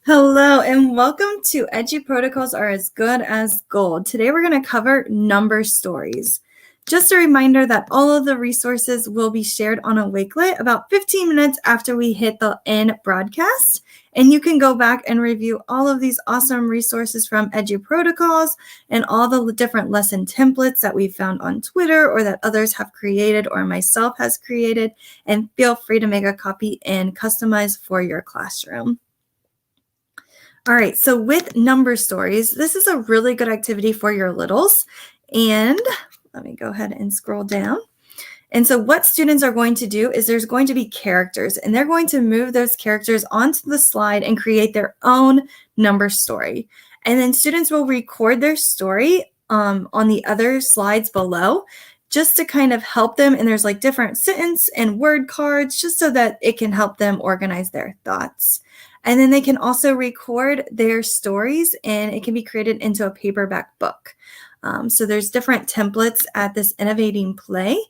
Hello and welcome to Edu Protocols Are as Good as Gold. Today we're going to cover number stories. Just a reminder that all of the resources will be shared on a Wakelet about 15 minutes after we hit the end broadcast. And you can go back and review all of these awesome resources from Edu Protocols and all the different lesson templates that we found on Twitter or that others have created or myself has created. And feel free to make a copy and customize for your classroom. All right, so with number stories, this is a really good activity for your littles. And let me go ahead and scroll down. And so what students are going to do is there's going to be characters, and they're going to move those characters onto the slide and create their own number story. And then students will record their story on the other slides below just to kind of help them. And there's like different sentence and word cards just so that it can help them organize their thoughts. And then they can also record their stories, and it can be created into a paperback book. So there's different templates at this Innovating Play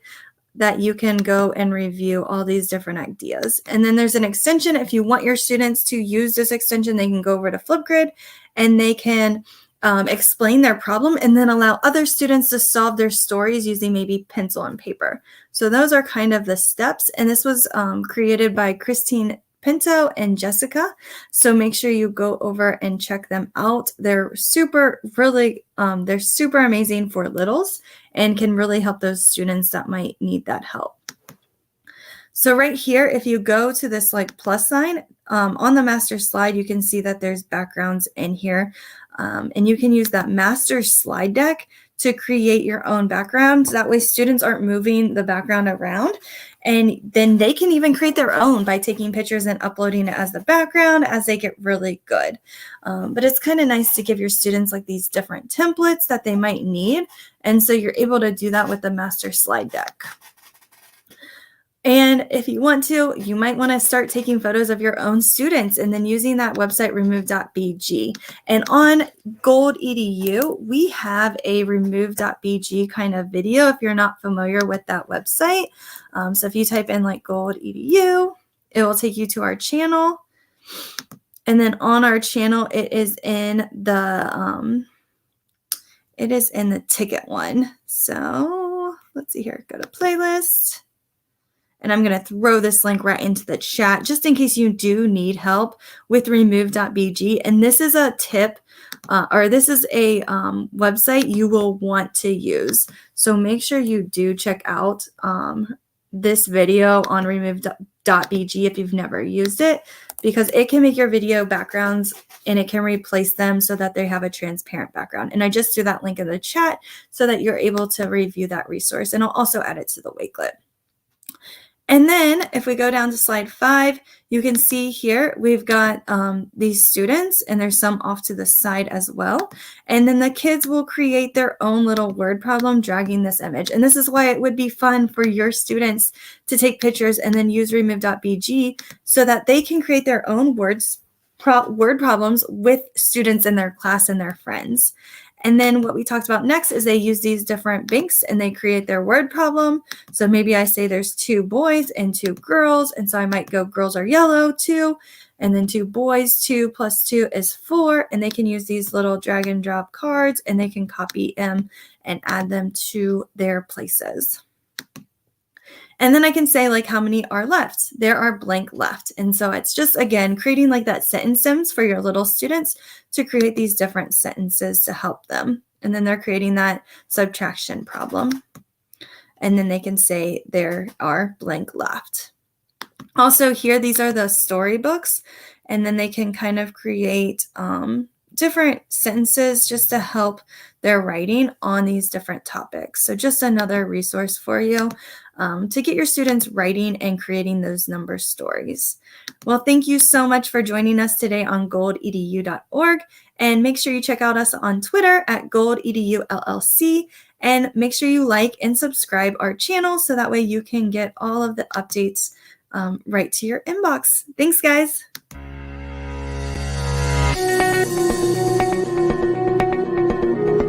that you can go and review all these different ideas. And then there's an extension. If you want your students to use this extension, they can go over to Flipgrid and they can explain their problem and then allow other students to solve their stories using maybe pencil and paper. So those are kind of the steps. And this was created by Christine Pinto and Jessica. So make sure you go over and check them out. They're super amazing for littles and can really help those students that might need that help. So right here, if you go to this like plus sign on the master slide, you can see that there's backgrounds in here. And you can use that master slide deck to create your own background. That way students aren't moving the background around. And then they can even create their own by taking pictures and uploading it as the background as they get really good. But it's kind of nice to give your students like these different templates that they might need. And so you're able to do that with the master slide deck. And if you want to, you might want to start taking photos of your own students and then using that website remove.bg. And on Gold EDU, we have a remove.bg kind of video if you're not familiar with that website. So if you type in like Gold EDU, it will take you to our channel. And then on our channel, it is in the ticket one. So let's see here, go to playlist. And I'm going to throw this link right into the chat just in case you do need help with remove.bg. And this is a tip this is a website you will want to use. So make sure you do check out this video on remove.bg if you've never used it, because it can make your video backgrounds and it can replace them so that they have a transparent background. And I just threw that link in the chat so that you're able to review that resource. And I'll also add it to the Wakelet. And then if we go down to slide 5, you can see here we've got these students, and there's some off to the side as well. And then the kids will create their own little word problem dragging this image. And this is why it would be fun for your students to take pictures and then use remove.bg so that they can create their own word problems with students in their class and their friends. And then what we talked about next is they use these different banks and they create their word problem. So maybe I say there's 2 boys and 2 girls. And so I might go girls are yellow, 2, and then 2 boys, 2 plus 2 is 4. And they can use these little drag and drop cards and they can copy them and add them to their places. And then I can say like how many are left. There are blank left. And so it's just, again, creating like that sentence sims for your little students to create these different sentences to help them. And then they're creating that subtraction problem. And then they can say there are blank left. Also here, these are the storybooks, and then they can kind of create different sentences just to help their writing on these different topics. So just another resource for you to get your students writing and creating those number stories. Well, thank you so much for joining us today on goldedu.org, and make sure you check out us on Twitter at goldedullc, and make sure you like and subscribe our channel so that way you can get all of the updates right to your inbox. Thanks, guys.